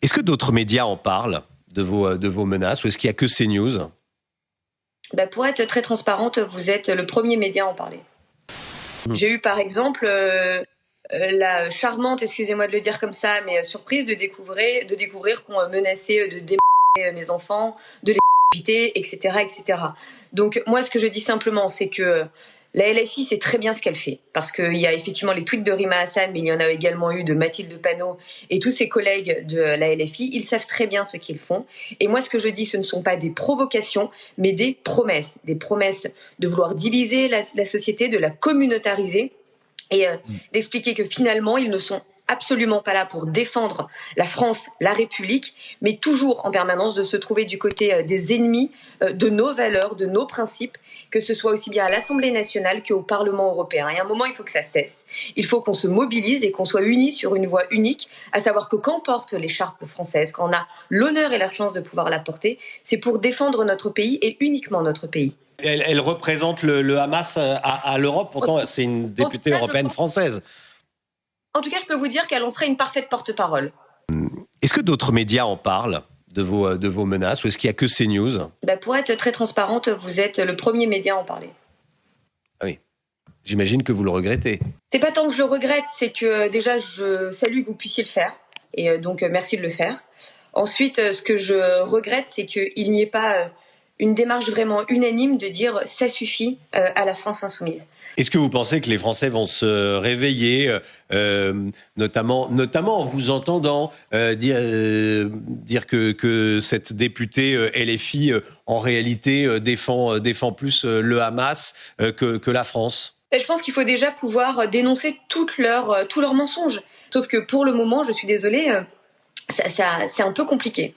Est-ce que d'autres médias en parlent de vos menaces, ou est-ce qu'il n'y a que CNews? Pour être très transparente, vous êtes le premier média à en parler. J'ai eu par exemple la charmante, excusez-moi de le dire comme ça, mais surprise de découvrir qu'on menaçait de démonter mes enfants, de les décapiter, etc., etc. Donc moi, ce que je dis simplement, c'est que la LFI sait très bien ce qu'elle fait, parce qu'il y a effectivement les tweets de Rima Hassan, mais il y en a également eu de Mathilde Panot et tous ses collègues de la LFI. Ils savent très bien ce qu'ils font. Et moi, ce que je dis, ce ne sont pas des provocations, mais des promesses de vouloir diviser la société, de la communautariser et d'expliquer que finalement, ils ne sont absolument pas là pour défendre la France, la République, mais toujours en permanence de se trouver du côté des ennemis de nos valeurs, de nos principes, que ce soit aussi bien à l'Assemblée nationale qu'au Parlement européen. Et à un moment, il faut que ça cesse. Il faut qu'on se mobilise et qu'on soit unis sur une voie unique, à savoir que quand on porte l'écharpe française, quand on a l'honneur et la chance de pouvoir la porter, c'est pour défendre notre pays et uniquement notre pays. Elle représente le Hamas à l'Europe, pourtant c'est une députée européenne française. En tout cas, je peux vous dire qu'elle en serait une parfaite porte-parole. Est-ce que d'autres médias en parlent de vos menaces, ou est-ce qu'il n'y a que CNews? Pour être très transparente, vous êtes le premier média à en parler. Ah oui. J'imagine que vous le regrettez. C'est pas tant que je le regrette, c'est que déjà je salue que vous puissiez le faire. Et donc merci de le faire. Ensuite, ce que je regrette, c'est qu'il n'y ait pas une démarche vraiment unanime de dire ça suffit à la France insoumise. Est-ce que vous pensez que les Français vont se réveiller, notamment en vous entendant dire que cette députée LFI en réalité défend plus le Hamas que la France? Je pense qu'il faut déjà pouvoir dénoncer tous leurs mensonges. Sauf que pour le moment, je suis désolée, c'est un peu compliqué.